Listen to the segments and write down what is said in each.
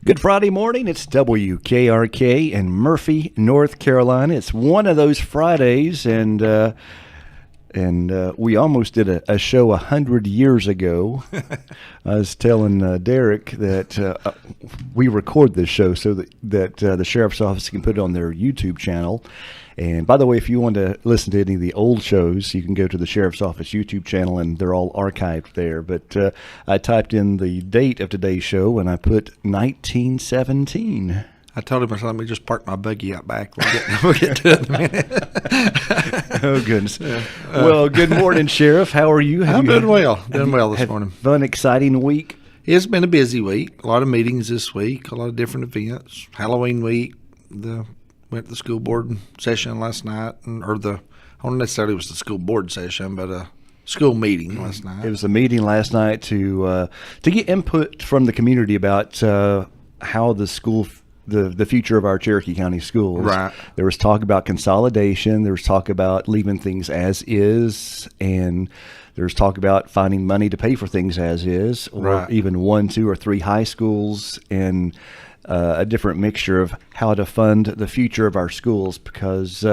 Good Friday morning. It's WKRK in Murphy, North Carolina. It's one of those Fridays, and we almost did a show 100 years ago. I was telling Derek that we record this show so that the sheriff's office can put it on their YouTube channel. And by the way, if you want to listen to any of the old shows, you can go to the sheriff's office YouTube channel, and they're all archived there. But I typed in the date of today's show, and I put 1917. I told him, let me just park my buggy out back. We'll get to it in a minute. Oh, goodness. Well, good morning, Sheriff. How are you? I'm doing well. Doing well this morning. Fun, exciting week? It's been a busy week. A lot of meetings this week, a lot of different events. Halloween week, went to the school board session last night, I don't necessarily it was the school board session, but a school meeting last night. It was a meeting last night to get input from the community about how the school, the future of our Cherokee County schools. Right. There was talk about consolidation. There was talk about leaving things as is, and there's talk about finding money to pay for things as is, or even 1, 2, or 3 high schools, and a different mixture of how to fund the future of our schools. Because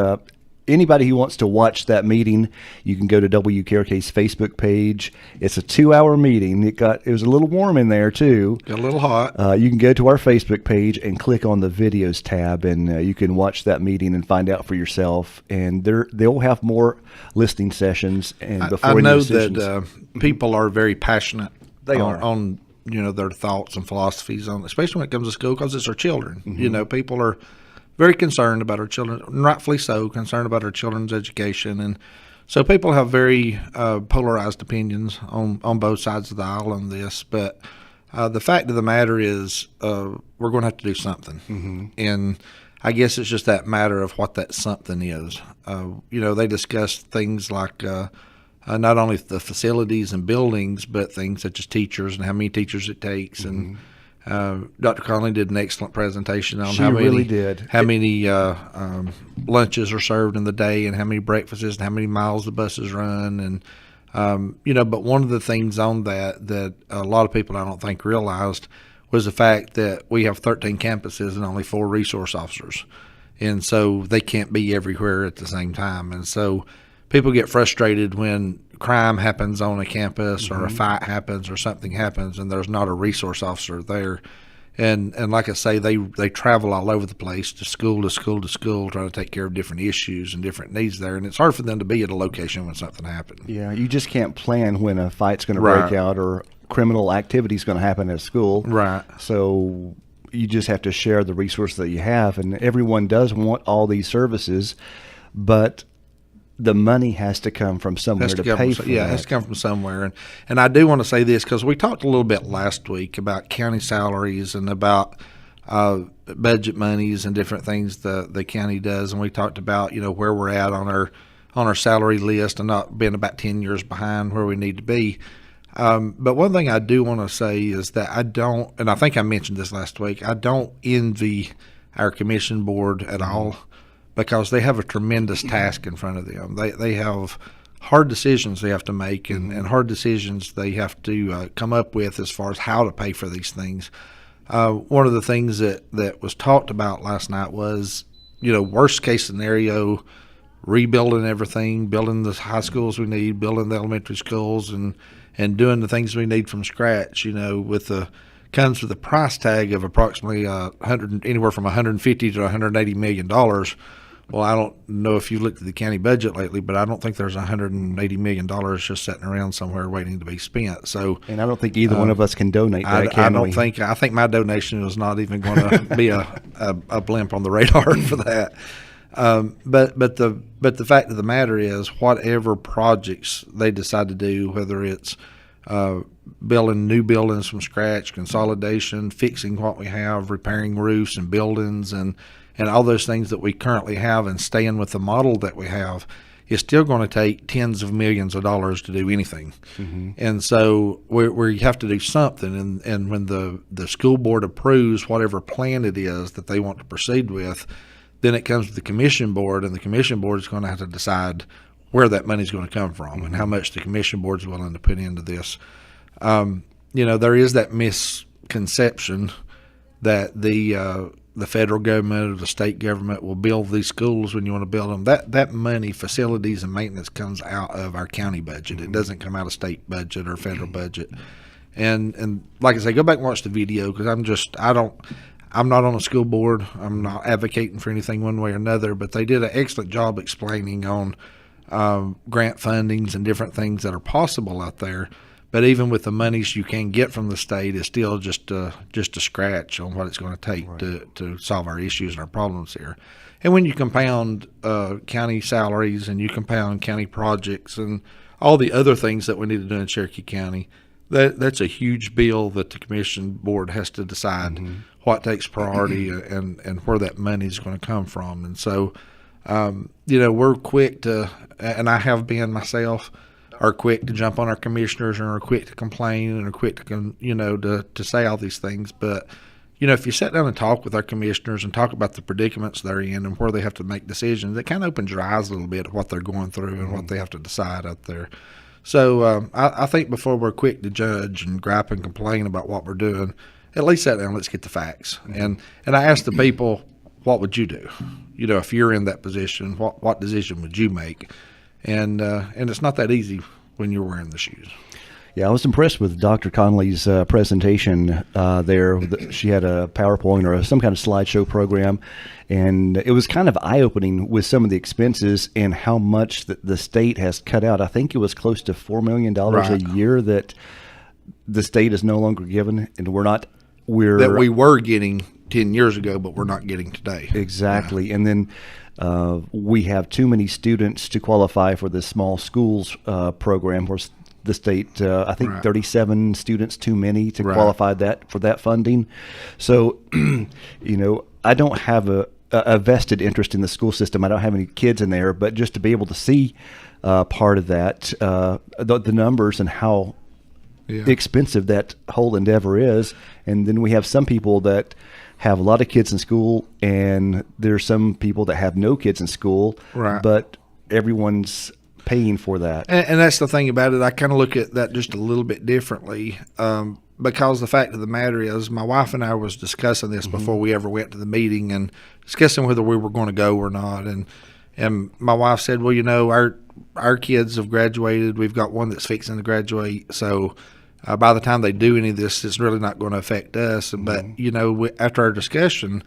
anybody who wants to watch that meeting, you can go to WKRK's Facebook page. It's a 2-hour meeting. It was a little warm in there too. Got a little hot. You can go to our Facebook page and click on the videos tab, and you can watch that meeting and find out for yourself. And they'll have more listening sessions. And before I know decisions. that people are very passionate. They are on their thoughts and philosophies on, especially when it comes to school, because it's our children. Mm-hmm. People are very concerned about our children, rightfully so, concerned about our children's education. And so people have very polarized opinions on both sides of the aisle on this. But the fact of the matter is we're going to have to do something. Mm-hmm. And I guess it's just that matter of what that something is. They discuss things like not only the facilities and buildings, but things such as teachers and how many teachers it takes. Mm-hmm. And Dr. Conley did an excellent presentation on how many lunches are served in the day, and how many breakfasts and how many miles the buses run. And but one of the things on that a lot of people I don't think realized was the fact that we have 13 campuses and only 4 resource officers, and so they can't be everywhere at the same time. And so people get frustrated when crime happens on a campus, or a fight happens, or something happens, and there's not a resource officer there. And like I say, they travel all over the place, to school, trying to take care of different issues and different needs there. And it's hard for them to be at a location when something happens. Yeah, you just can't plan when a fight's going to break out or criminal activity is going to happen at school. Right. So you just have to share the resources that you have. And everyone does want all these services, but the money has to come from somewhere to pay for it. Yeah, it has to come from somewhere. And I do want to say this, because we talked a little bit last week about county salaries and about budget monies and different things the county does. And we talked about, where we're at on our salary list and not being about 10 years behind where we need to be. But one thing I do want to say is that I don't, and I think I mentioned this last week, I don't envy our commission board at all, because they have a tremendous task in front of them. They have hard decisions they have to make, and hard decisions they have to come up with as far as how to pay for these things. One of the things that was talked about last night was, worst case scenario, rebuilding everything, building the high schools we need, building the elementary schools, and doing the things we need from scratch, comes with a price tag of approximately anywhere from $150 to $180 million. Well, I don't know if you looked at the county budget lately, but I don't think there's $180 million just sitting around somewhere waiting to be spent. So, and I don't think either one of us can donate that. I think my donation is not even going to be a blimp on the radar for that. But the fact of the matter is, whatever projects they decide to do, whether it's building new buildings from scratch, consolidation, fixing what we have, repairing roofs and buildings, and all those things that we currently have, and staying with the model that we have, is still going to take tens of millions of dollars to do anything. Mm-hmm. And so we have to do something. And when the school board approves whatever plan it is that they want to proceed with, then it comes to the commission board, and the commission board is going to have to decide where that money is going to come from, and how much the commission board is willing to put into this. There is that misconception that the federal government or the state government will build these schools when you want to build them. That money, facilities and maintenance, comes out of our county budget. It doesn't come out of state budget or federal budget. And like I say, go back and watch the video, because I'm not on a school board. I'm not advocating for anything one way or another, but they did an excellent job explaining on grant fundings and different things that are possible out there. But even with the monies you can get from the state, it's still just a scratch on what it's going to take to solve our issues and our problems here. And when you compound county salaries and you compound county projects and all the other things that we need to do in Cherokee County, that's a huge bill that the commission board has to decide what takes priority and where that money is going to come from. And so, we're quick to, and I have been myself, are quick to jump on our commissioners and are quick to complain and are quick to say all these things. But, if you sit down and talk with our commissioners and talk about the predicaments they're in and where they have to make decisions, it kind of opens your eyes a little bit at what they're going through and what they have to decide out there. So I think before we're quick to judge and gripe and complain about what we're doing, at least sit down and let's get the facts. And I asked the people, what would you do? If you're in that position, what decision would you make? And it's not that easy when you're wearing the shoes. Yeah, I was impressed with Dr. Conley's presentation there. She had a PowerPoint or some kind of slideshow program, and it was kind of eye-opening with some of the expenses and how much the state has cut out. I think it was close to $4 million a year that the state is no longer given, and that we were getting 10 years ago, but we're not getting today. Exactly. Yeah. And then we have too many students to qualify for the small schools program, where the state, I think 37 students too many to qualify for that funding. So, I don't have a vested interest in the school system. I don't have any kids in there, but just to be able to see part of that, the numbers and how expensive that whole endeavor is. And then we have some people that have a lot of kids in school, and there's some people that have no kids in school, but everyone's paying for that. And that's the thing about it. I kind of look at that just a little bit differently, because the fact of the matter is, my wife and I was discussing this before we ever went to the meeting and discussing whether we were going to go or not. And my wife said, well, our kids have graduated. We've got one that's fixing to graduate. So by the time they do any of this, it's really not going to affect us. But, after our discussion,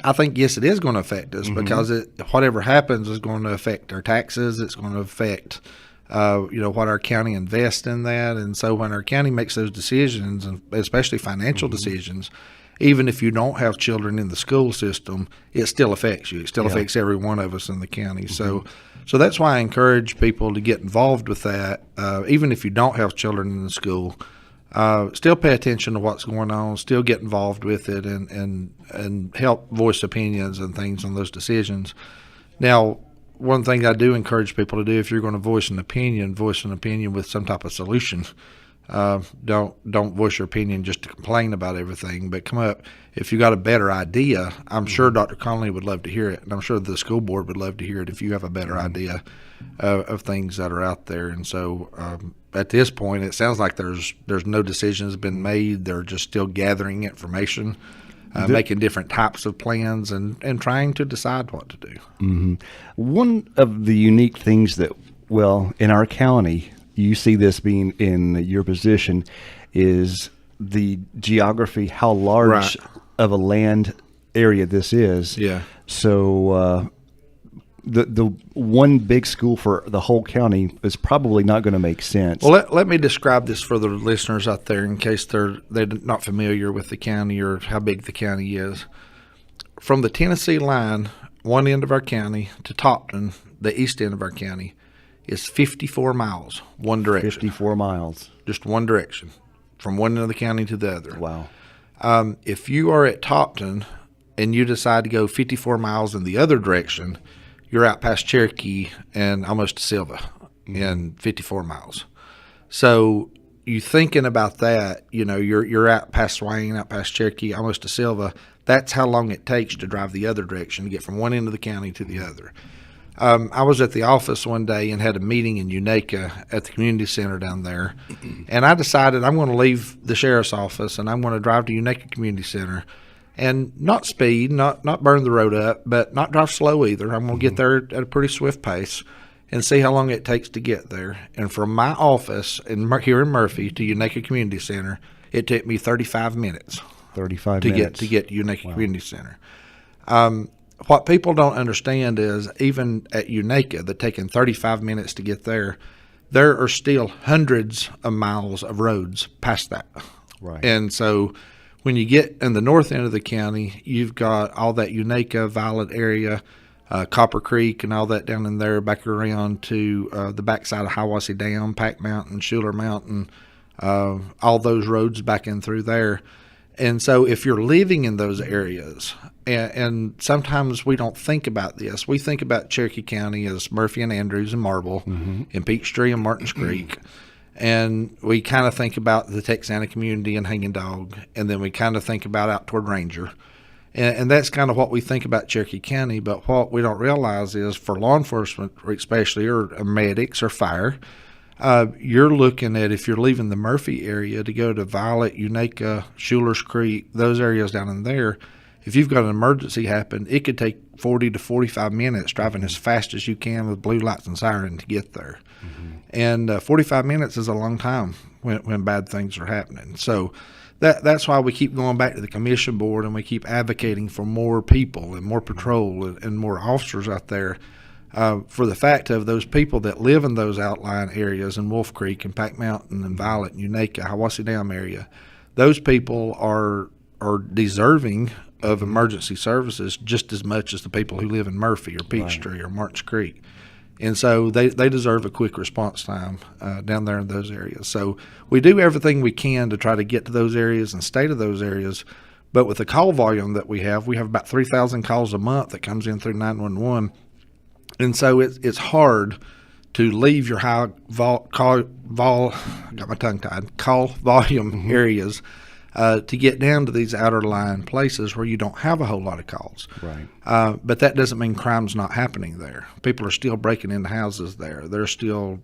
I think, yes, it is going to affect us, because whatever happens is going to affect our taxes. It's going to affect, what our county invests in that. And so when our county makes those decisions, and especially financial decisions, even if you don't have children in the school system, it still affects you. It still affects every one of us in the county. So that's why I encourage people to get involved with that. Even if you don't have children in the school, still pay attention to what's going on, still get involved with it, and help voice opinions and things on those decisions. Now, one thing I do encourage people to do, if you're going to voice an opinion with some type of solution. Don't voice your opinion just to complain about everything, but come up. If you got a better idea, I'm sure Dr. Conley would love to hear it, and I'm sure the school board would love to hear it if you have a better idea of things that are out there. And so at this point, it sounds like there's no decisions been made. They're just still gathering information, making different types of plans, and trying to decide what to do. One of the unique things that, in our county, you see this being in your position, is the geography, how large of a land area this is. Yeah. So the one big school for the whole county is probably not going to make sense. Well, let me describe this for the listeners out there in case they're not familiar with the county or how big the county is. From the Tennessee line, one end of our county, to Topton, the east end of our county, is 54 miles, one direction. 54 miles. Just one direction, from one end of the county to the other. Wow. If you are at Topton and you decide to go 54 miles in the other direction, you're out past Cherokee and almost to Silva in 54 miles. So you thinking about that, you're out past Swain, out past Cherokee, almost to Silva. That's how long it takes to drive the other direction, to get from one end of the county to the other. I was at the office one day and had a meeting in Unaka at the community center down there, and I decided I'm going to leave the sheriff's office and I'm going to drive to Unaka Community Center, and not speed, not burn the road up, but not drive slow either. I'm going to get there at a pretty swift pace and see how long it takes to get there. And from my office here in Murphy to Unaka Community Center, it took me 35 minutes. 35 minutes To get to Unaka Community Center. What people don't understand is even at Unaka, that taking 35 minutes to get there are still hundreds of miles of roads past that. Right. And so when you get in the north end of the county, you've got all that Unaka, Violet area, Copper Creek, and all that down in there, back around to the backside of Hiwassee Dam, Pack Mountain, Schuler Mountain, all those roads back in through there. And so if you're living in those areas, and sometimes we don't think about this, we think about Cherokee County as Murphy and Andrews and Marble, and Peachtree and Martins Creek. And we kind of think about the Texana community and Hanging Dog, and then we kind of think about out toward Ranger. And that's kind of what we think about Cherokee County. But what we don't realize is for law enforcement, especially, or medics or fire, you're looking at, if you're leaving the Murphy area to go to Violet, Unaka, Schuler's Creek, those areas down in there, if you've got an emergency happen, it could take 40 to 45 minutes driving as fast as you can with blue lights and siren to get there. And 45 minutes is a long time when bad things are happening. So that's why we keep going back to the commission board and we keep advocating for more people and more patrol and more officers out there, for the fact of those people that live in those outlying areas in Wolf Creek and Pack Mountain and Violet and Unaka, Hiwassee Dam area. Those people are deserving of emergency services just as much as the people who live in Murphy or Peachtree or Martins Creek. And so they deserve a quick response time down there in those areas. So we do everything we can to try to get to those areas and stay to those areas. But with the call volume that we have about 3,000 calls a month that comes in through 911. And so it's hard to leave your high call volume areas to get down to these outer line places where you don't have a whole lot of calls. Right. But that doesn't mean crime's not happening there. People are still breaking into houses there. They're still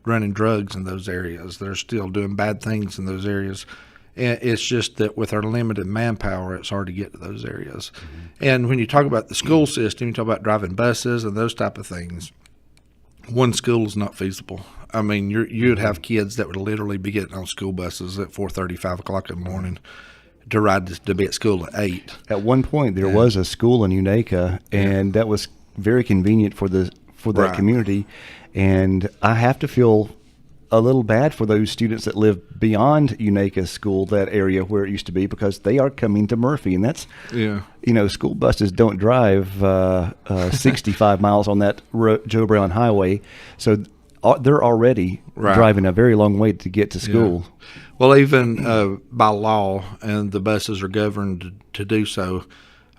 running drugs in those areas. They're still doing bad things in those areas. And it's just that with our limited manpower, it's hard to get to those areas. And when you talk about the school system, you talk about driving buses and those type of things, one school is not feasible. I mean, you'd have kids that would literally be getting on school buses at 4:30, 5 o'clock in the morning to ride to be at school at 8. At one point, there was a school in Unaka, and that was very convenient for that community. And I have to feel a little bad for those students that live beyond Unaka School, that area where it used to be, because they are coming to Murphy, and that's school buses don't drive 65 miles on that Joe Brown Highway, so they're already driving a very long way to get to school. Well, even by law, and the buses are governed to do so,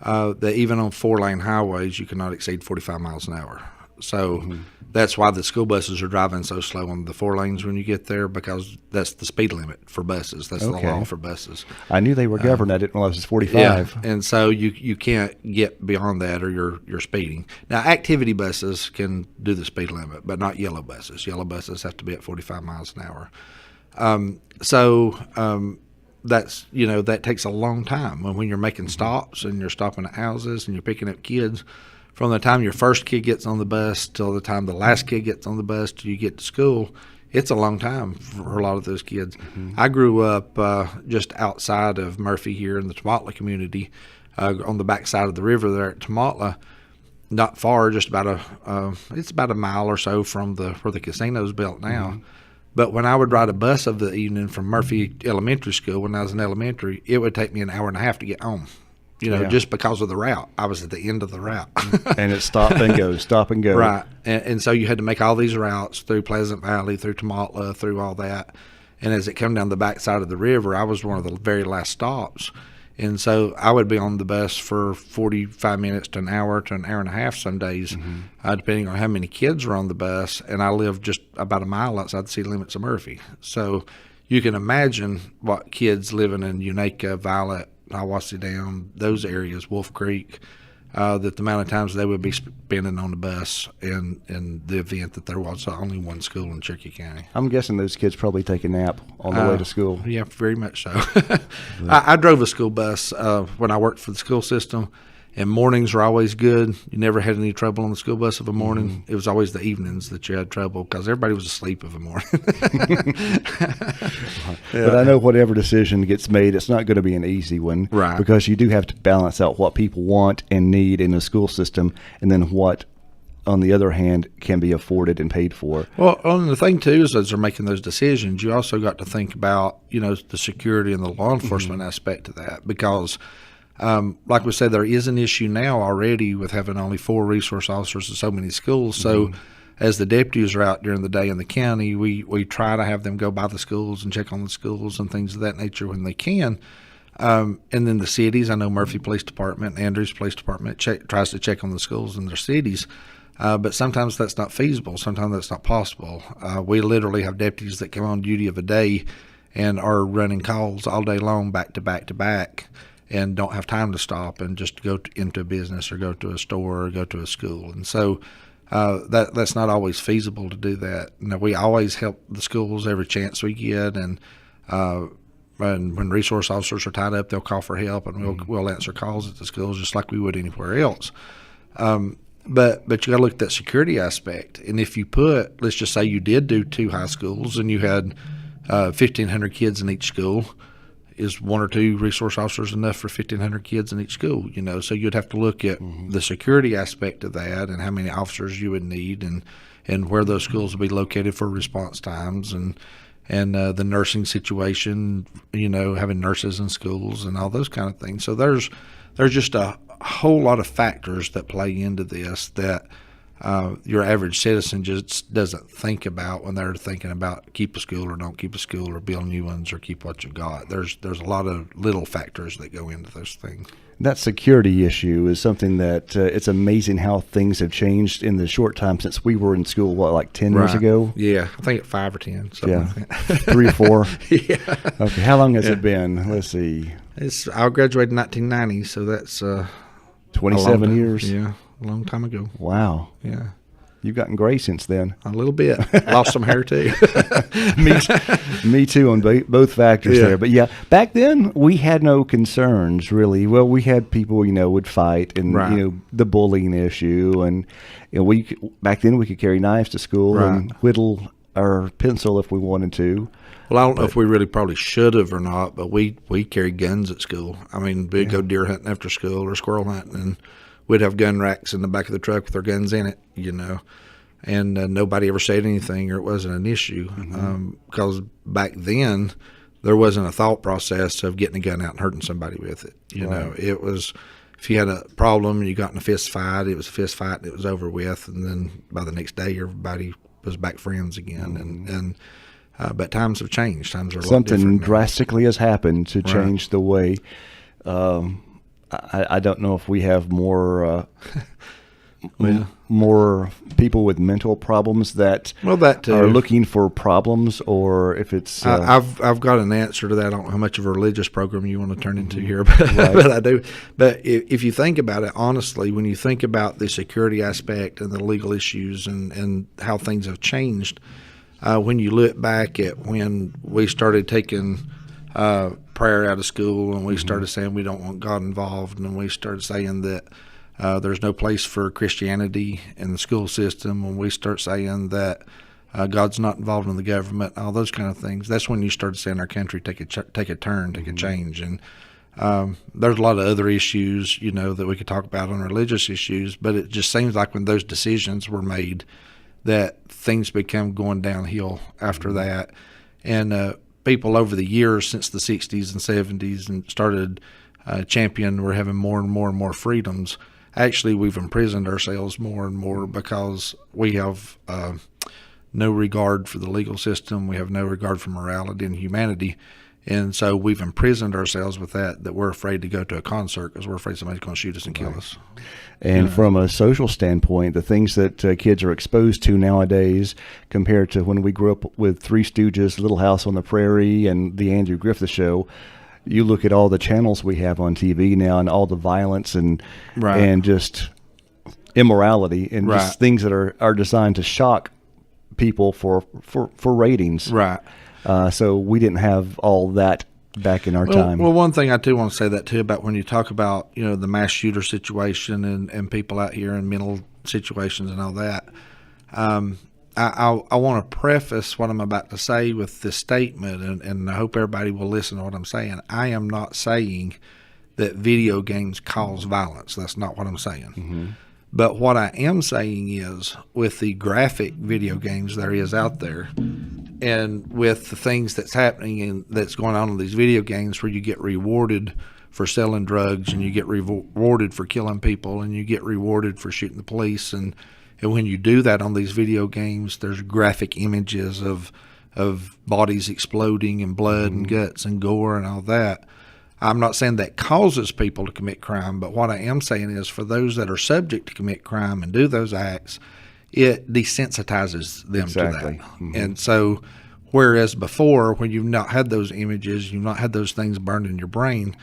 that even on 4-lane highways you cannot exceed 45 miles an hour. So that's why the school buses are driving so slow on the 4 lanes when you get there, because that's the speed limit for buses. That's the law for buses. I knew they were governed. I didn't realize it was 45. Yeah, and so you can't get beyond that or you're speeding. Now, activity buses can do the speed limit, but not yellow buses. Yellow buses have to be at 45 miles an hour. That's, that takes a long time when you're making stops and you're stopping at houses and you're picking up kids. From the time your first kid gets on the bus till the time the last kid gets on the bus till you get to school, it's a long time for a lot of those kids. I grew up just outside of Murphy here in the Tomatla community, on the backside of the river there at Tomatla, not far, just about it's about a mile or so from where the casino's built now. But when I would ride a bus of the evening from Murphy Elementary School when I was in elementary, it would take me an hour and a half to get home. Just because of the route. I was at the end of the route. And it's stop and go, stop and go. Right. And so you had to make all these routes through Pleasant Valley, through Tomatla, through all that. And as it come down the backside of the river, I was one of the very last stops. And so I would be on the bus for 45 minutes to an hour and a half some days, depending on how many kids were on the bus. And I lived just about a mile outside the city limits of Murphy. So you can imagine what kids living in Unaka, Violet, Hiwassee Dam, those areas, Wolf Creek, that the amount of times they would be spending on the bus in the event that there was only one school in Cherokee County. I'm guessing those kids probably take a nap on the way to school. Yeah, very much so. I drove a school bus when I worked for the school system, and mornings were always good. You never had any trouble on the school bus of a morning. Mm-hmm. It was always the evenings that you had trouble because everybody was asleep of a morning. Yeah. But I know whatever decision gets made, it's not going to be an easy one. Right. Because you do have to balance out what people want and need in the school system and then what, on the other hand, can be afforded and paid for. Well, and the thing, too, is as they're making those decisions, you also got to think about, the security and the law enforcement aspect of that because – like we said, there is an issue now already with having only 4 resource officers in so many schools. So as the deputies are out during the day in the county, we try to have them go by the schools and check on the schools and things of that nature when they can. And then the cities, I know Murphy Police Department, Andrews Police Department tries to check on the schools in their cities. But sometimes that's not feasible. Sometimes that's not possible. We literally have deputies that come on duty of a day and are running calls all day long back to back to back, and don't have time to stop and just go into a business or go to a store or go to a school. And so that's not always feasible to do that. We always help the schools every chance we get, and when resource officers are tied up, they'll call for help, and we'll answer calls at the schools just like we would anywhere else. But you got to look at that security aspect. And if you put, let's just say you did do 2 high schools and you had 1,500 kids in each school, is 1 or 2 resource officers enough for 1,500 kids in each school? So you'd have to look at the security aspect of that and how many officers you would need and where those schools would be located for response times and the nursing situation, having nurses in schools and all those kind of things. So there's just a whole lot of factors that play into this that your average citizen just doesn't think about when they're thinking about keep a school or don't keep a school or build new ones or keep what you got. There's a lot of little factors that go into those things. That security issue is something that it's amazing how things have changed in the short time since we were in school, like 10 years ago? Yeah, I think at 5 or 10. Yeah, like that. 3 or 4? Yeah. Okay, how long has it been? Let's see. I graduated in 1990, so that's 27 years? Yeah. A long time ago. Wow. Yeah. You've gotten gray since then. A little bit. Lost some hair, too. Me too on both factors there. But, yeah, back then we had no concerns, really. Well, we had people, would fight and, the bullying issue. And back then we could carry knives to school and whittle our pencil if we wanted to. Well, I don't know if we really probably should have or not, but we carried guns at school. I mean, we'd go deer hunting after school or squirrel hunting, and we'd have gun racks in the back of the truck with our guns in it, and nobody ever said anything or it wasn't an issue because back then there wasn't a thought process of getting a gun out and hurting somebody with it. It was if you had a problem and you got in a fist fight, it was a fist fight and it was over with, and then by the next day everybody was back friends again. But times have changed. Times are a lot different now. Something drastically has happened to change the way. I don't know if we have more more people with mental problems that are looking for problems, or if it's. I've got an answer to that. I don't know how much of a religious program you want to turn into here, but I do. But if you think about it honestly, when you think about the security aspect and the legal issues and how things have changed, when you look back at when we started taking prayer out of school, and we started saying we don't want God involved, and we started saying that there's no place for Christianity in the school system, and we start saying that God's not involved in the government, all those kind of things. That's when you started seeing our country take a turn, take a change. And there's a lot of other issues, that we could talk about on religious issues, but it just seems like when those decisions were made that things become going downhill after that. And people over the years since the 60s and 70s and started championing we're having more and more and more freedoms. Actually, we've imprisoned ourselves more and more because we have no regard for the legal system. We have no regard for morality and humanity. And so we've imprisoned ourselves with that we're afraid to go to a concert because we're afraid somebody's going to shoot us and kill us. And from a social standpoint, the things that kids are exposed to nowadays compared to when we grew up with Three Stooges, Little House on the Prairie, and the Andrew Griffith Show, you look at all the channels we have on TV now, and all the violence and just immorality and just things that are designed to shock people for ratings. Right. So we didn't have all that back in our time. Well, one thing I do want to say that too about when you talk about, you know, the mass shooter situation and people out here in mental situations and all that. I want to preface what I'm about to say with this statement, and I hope everybody will listen to what I'm saying. I am not saying that video games cause violence. That's not what I'm saying. Mm-hmm. But what I am saying is, with the graphic video games there is out there, and with the things that's happening and that's going on in these video games where you get rewarded for selling drugs, and you get rewarded for killing people, and you get rewarded for shooting the police, and when you do that on these video games, there's graphic images of bodies exploding and blood and guts and gore and all that. I'm not saying that causes people to commit crime, but what I am saying is, for those that are subject to commit crime and do those acts, it desensitizes them to that. Mm-hmm. And so, whereas before, when you've not had those images, you've not had those things burned in your brain,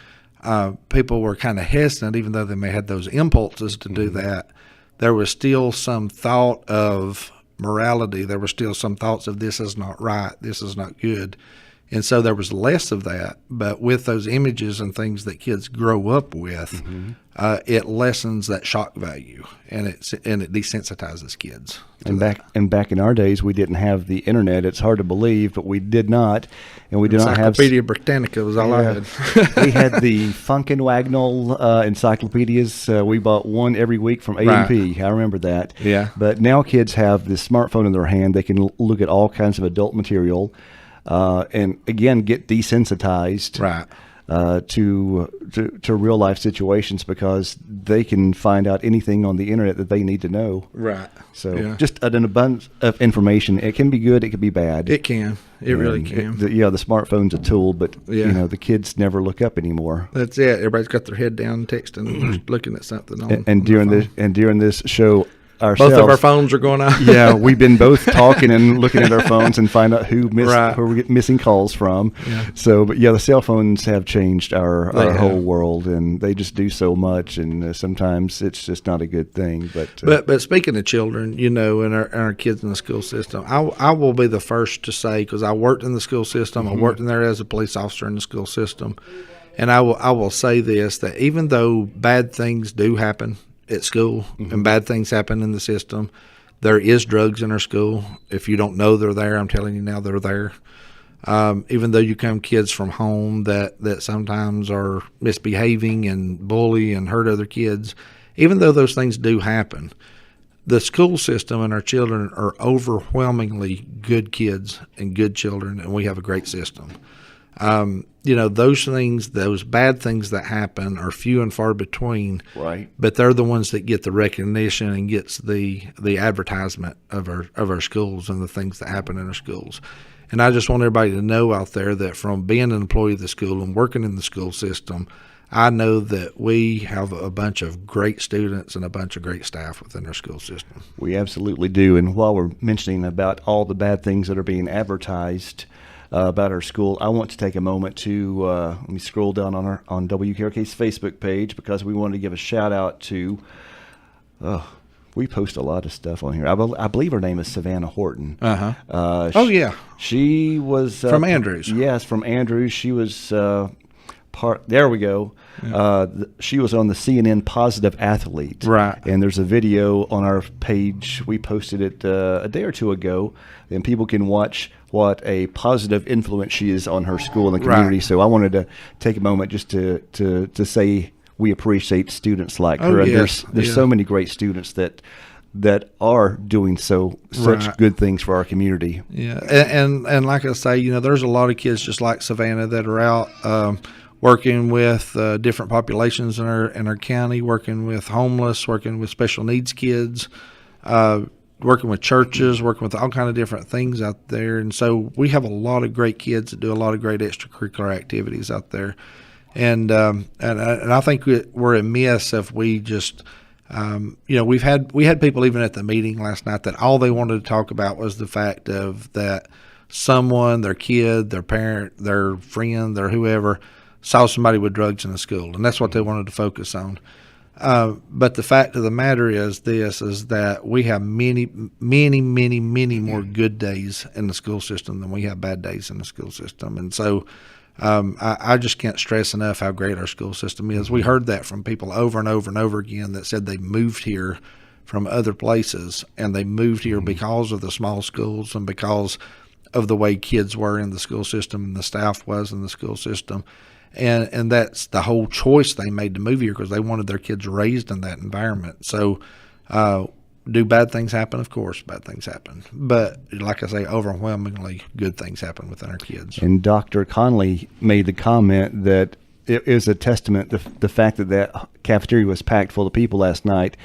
people were kind of hesitant, even though they may have those impulses to do that. There was still some thought of morality. There were still some thoughts of, this is not right, this is not good. And so there was less of that. But with those images and things that kids grow up with, it lessens that shock value, and it desensitizes kids. And back in our days, we didn't have the internet. It's hard to believe, but we did not, and we did not have. Encyclopedia Britannica was all I had. We had the Funkin' Wagnall encyclopedias. We bought one every week from A&P. I remember that. Yeah. But now kids have this smartphone in their hand. They can look at all kinds of adult material. And again, get desensitized to real life situations, because they can find out anything on the internet that they need to know. Right. So just an abundance of information. It can be good. It can be bad. It can. It really can. The smartphone's a tool, but you know, the kids never look up anymore. That's it. Everybody's got their head down texting and looking at something on. And during this show, ourselves, both of our phones are going out. Yeah, we've been both talking and looking at our phones and find out who we're getting missing calls from. Yeah. So, but the cell phones have changed our whole world, and they just do so much, and sometimes it's just not a good thing. But speaking of children, you know, and our kids in the school system, I will be the first to say, because I worked in the school system, I worked in there as a police officer in the school system, and I will say this, that even though bad things do happen at school and bad things happen in the system, there is drugs in our school. If you don't know they're there, I'm telling you now, they're there. Even though you come kids from home that sometimes are misbehaving and bully and hurt other kids, even though those things do happen, the school system and our children are overwhelmingly good kids and good children, and we have a great system. You know, those things, those bad things that happen are few and far between. Right. But they're the ones that get the recognition and gets the advertisement of our schools and the things that happen in our schools. And I just want everybody to know out there that from being an employee of the school and working in the school system, I know that we have a bunch of great students and a bunch of great staff within our school system. We absolutely do. And while we're mentioning about all the bad things that are being advertised about our school, I want to take a moment to let me scroll down on WKRK's Facebook page, because we wanted to give a shout out to. We post a lot of stuff on here. I believe her name is Savannah Horton. She was from Andrews. Yes, from Andrews. She was There we go. Yeah. She was on the CNN Positive Athlete. Right. And there's a video on our page. We posted it a day or two ago, and people can watch what a positive influence she is on her school and the community. Right. So I wanted to take a moment just to say we appreciate students like her. And there's so many great students that are doing such good things for our community. Yeah, and like I say, you know, there's a lot of kids just like Savannah that are out working with different populations in our county, working with homeless, working with special needs kids, working with churches, working with all kind of different things out there. And so we have a lot of great kids that do a lot of great extracurricular activities out there. And I think we're amiss if we just, you know, we had people even at the meeting last night that all they wanted to talk about was the fact of that someone, their kid, their parent, their friend, their whoever, saw somebody with drugs in the school, and that's what they wanted to focus on. But the fact of the matter is that we have many more good days in the school system than we have bad days in the school system. And so I just can't stress enough how great our school system is. We heard that from people over and over and over again that said they moved here from other places, and they moved here because of the small schools and because of the way kids were in the school system and the staff was in the school system. And that's the whole choice they made to move here, because they wanted their kids raised in that environment. So do bad things happen? Of course, bad things happen. But like I say, overwhelmingly good things happen within our kids. And Dr. Conley made the comment that it is a testament, the fact that cafeteria was packed full of people last night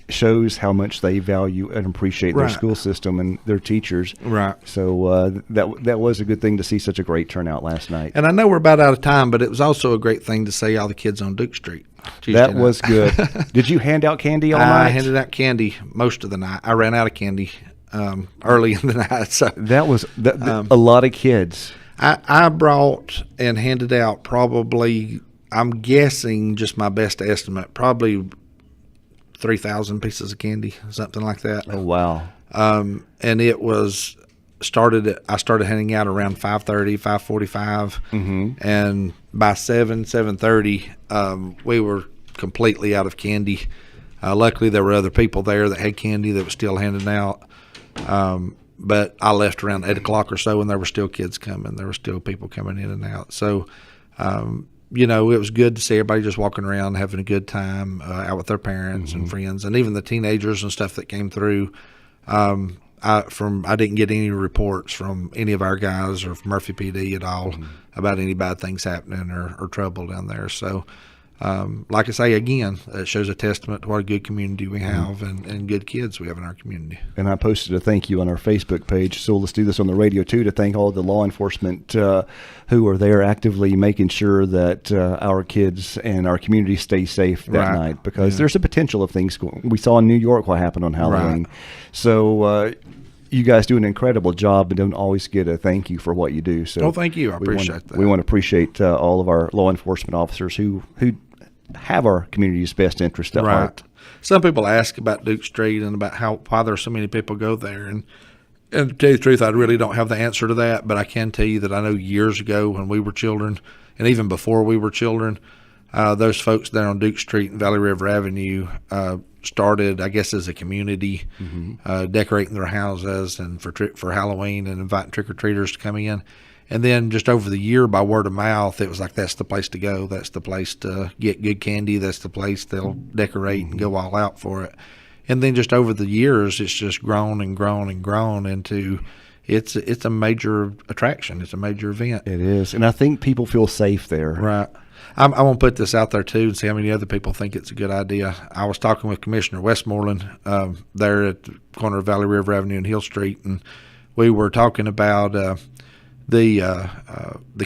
shows how much they value and appreciate their school system and their teachers. Right. So that was a good thing to see such a great turnout last night. And I know we're about out of time, but it was also a great thing to see all the kids on Duke Street Tuesday that night. Was good. Did you hand out candy all night? I handed out candy most of the night. I ran out of candy early in the night. So that was a lot of kids. I brought and handed out probably, I'm guessing, just my best estimate, probably 3,000 pieces of candy, something like that. Oh, wow. And it was I started handing out around 5:30, 5:45, and by 7:30, we were completely out of candy. Luckily, there were other people there that had candy that was still handing out. But I left around 8 o'clock or so, and there were still kids coming. There were still people coming in and out. So, it was good to see everybody just walking around having a good time out with their parents and friends, and even the teenagers and stuff that came through. I didn't get any reports from any of our guys or from Murphy PD at all about any bad things happening or trouble down there. So, like I say, again, it shows a testament to what a good community we have and good kids we have in our community. And I posted a thank you on our Facebook page. So let's do this on the radio too, to thank all the law enforcement who are there actively making sure that our kids and our community stay safe that night, because there's a potential of things going. We saw in New York what happened on Halloween. Right. So you guys do an incredible job and don't always get a thank you for what you do. So thank you. I appreciate that. We want to appreciate all of our law enforcement officers who have our community's best interest at heart. Some people ask about Duke Street and about why there are so many people go there. And to tell you the truth, I really don't have the answer to that, but I can tell you that I know years ago when we were children, and even before we were children, those folks there on Duke Street and Valley River Avenue started, I guess, as a community, decorating their houses and for Halloween and inviting trick-or-treaters to come in. And then just over the year, by word of mouth, it was like, that's the place to go. That's the place to get good candy. That's the place they'll decorate and go all out for it. And then just over the years, it's just grown and grown and grown into it's a major attraction. It's a major event. It is. And I think people feel safe there. Right. I want to put this out there, too, and see how many other people think it's a good idea. I was talking with Commissioner Westmoreland there at the corner of Valley River Avenue and Hill Street, and we were talking about the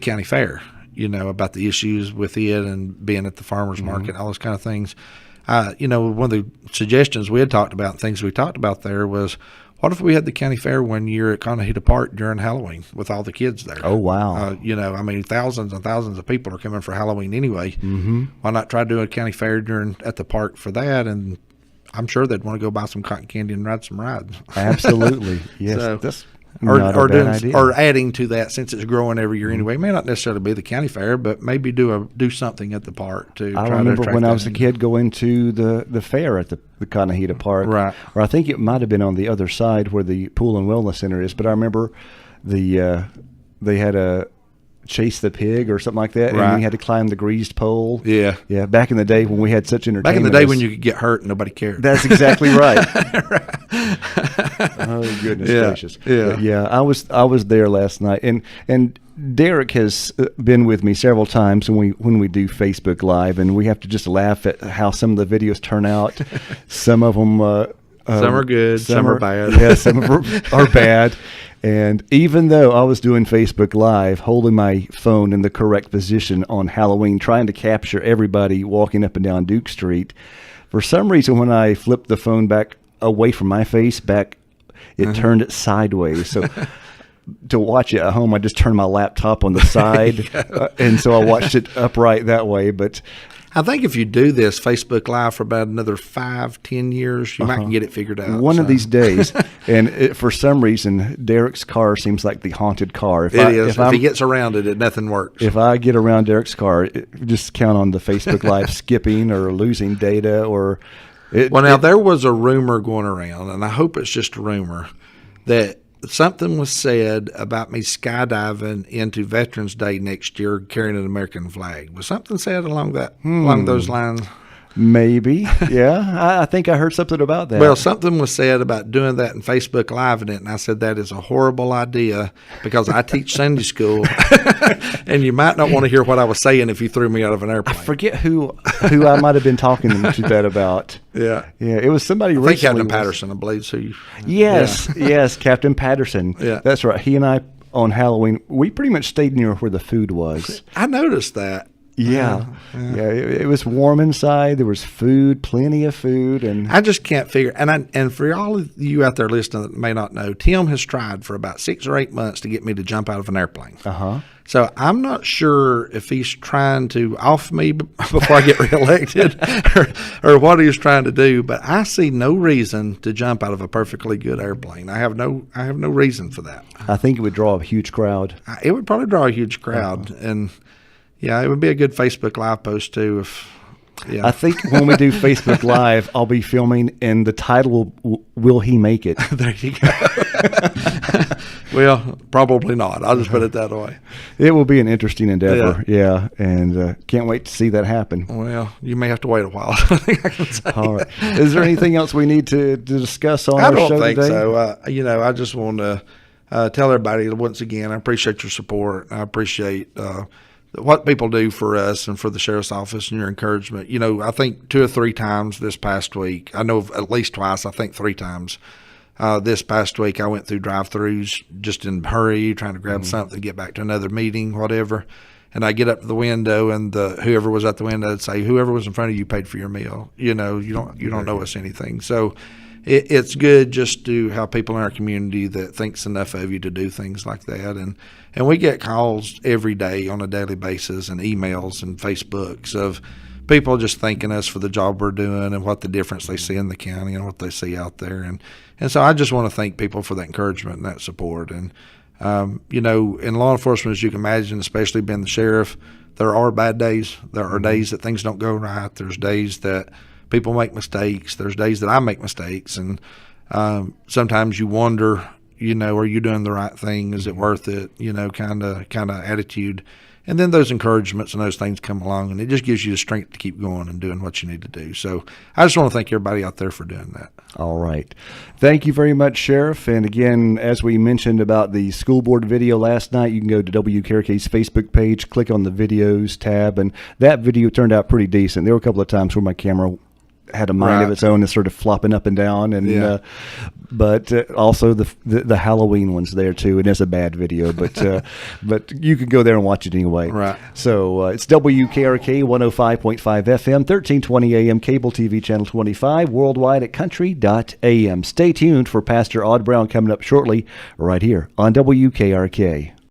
county fair, about the issues with it and being at the farmers market, all those kind of things. One of the suggestions we had talked about, things we talked about there was, what if we had the county fair one year at Conahita Park during Halloween with all the kids there? Oh, wow. Thousands and thousands of people are coming for Halloween anyway. Why not try to do a county fair at the park for that? And I'm sure they'd want to go buy some cotton candy and ride some rides. Absolutely. Yes. So, that's not a bad idea. Or adding to that, since it's growing every year anyway. It may not necessarily be the county fair, but maybe do something at the park to try to attract. I remember when I was a kid going to the fair at the Conahita Park. Right. Or I think it might have been on the other side where the pool and wellness center is. But I remember they had a chase the pig or something like that, and we had to climb the greased pole. Yeah. Yeah. Back in the day when we had such entertainment. Back in the day when you could get hurt and nobody cared. That's exactly right. Oh, goodness gracious. Yeah. But yeah, I was there last night, and Derek has been with me several times when we do Facebook Live, and we have to just laugh at how some of the videos turn out. Some of them some are good, some are bad. Yeah, some of them are bad. And even though I was doing Facebook Live, holding my phone in the correct position on Halloween, trying to capture everybody walking up and down Duke Street, for some reason when I flipped the phone back away from my face, it turned it sideways. So to watch it at home, I just turned my laptop on the side, and so I watched it upright that way. But I think if you do this Facebook Live for about another 5-10 years, you might get it figured out. One of these days. And for some reason, Derek's car seems like the haunted car. It is. If he gets around it, nothing works. If I get around Derek's car, just count on the Facebook Live skipping or losing data. Now, there was a rumor going around, and I hope it's just a rumor, that something was said about me skydiving into Veterans Day next year carrying an American flag. Was something said along those lines? Maybe. Yeah. I think I heard something about that. Well, something was said about doing that in Facebook Live in it, and I said that is a horrible idea because I teach Sunday school, and you might not want to hear what I was saying if you threw me out of an airplane. I forget who I might have been talking to that about. Yeah. It was somebody recently. I think Captain Patterson, I believe. So yes, Captain Patterson. Yeah. That's right. He and I, on Halloween, we pretty much stayed near where the food was. I noticed that. Yeah. It was warm inside. There was food, plenty of food, and I just can't figure. And for all of you out there listening that may not know, Tim has tried for about 6 or 8 months to get me to jump out of an airplane. So I'm not sure if he's trying to off me before I get reelected, or what he's trying to do. But I see no reason to jump out of a perfectly good airplane. I have no reason for that. I think it would draw a huge crowd. It would probably draw a huge crowd, and. Yeah, it would be a good Facebook Live post, too. I think when we do Facebook Live, I'll be filming, and the title will he make it? There you go. Well, probably not. I'll just put it that way. It will be an interesting endeavor, and can't wait to see that happen. Well, you may have to wait a while. I think I can say. All right. Is there anything else we need to discuss on our show today? I don't think so. I just want to tell everybody, once again, I appreciate your support. I appreciate what people do for us and for the sheriff's office and your encouragement. I think 2 or 3 times this past week, I know of at least twice, I think 3 times this past week, I went through drive-thrus just in a hurry, trying to grab something, get back to another meeting, whatever. And I get up to the window, and whoever was at the window would say, "Whoever was in front of you paid for your meal. You don't know us anything." So it's good just to have people in our community that thinks enough of you to do things like that. And we get calls every day on a daily basis, and emails and Facebooks of people just thanking us for the job we're doing and what the difference they see in the county and what they see out there. And so I just want to thank people for that encouragement and that support. And, in law enforcement, as you can imagine, especially being the sheriff, there are bad days. There are days that things don't go right. There's days that people make mistakes. There's days that I make mistakes. And sometimes you wonder, are you doing the right thing? Is it worth it? Kind of attitude. And then those encouragements and those things come along, and it just gives you the strength to keep going and doing what you need to do. So I just want to thank everybody out there for doing that. All right. Thank you very much, Sheriff. And again, as we mentioned about the school board video last night, you can go to WKRK's Facebook page, click on the videos tab, and that video turned out pretty decent. There were a couple of times where my camera had a mind of its own and sort of flopping up and down, and but also the Halloween one's there too. It is a bad video, but but you can go there and watch it anyway. Right. So it's WKRK 105.5 FM, 1320 AM, cable TV channel 25, worldwide at country.am. Stay tuned for Pastor Odd Brown coming up shortly, right here on WKRK.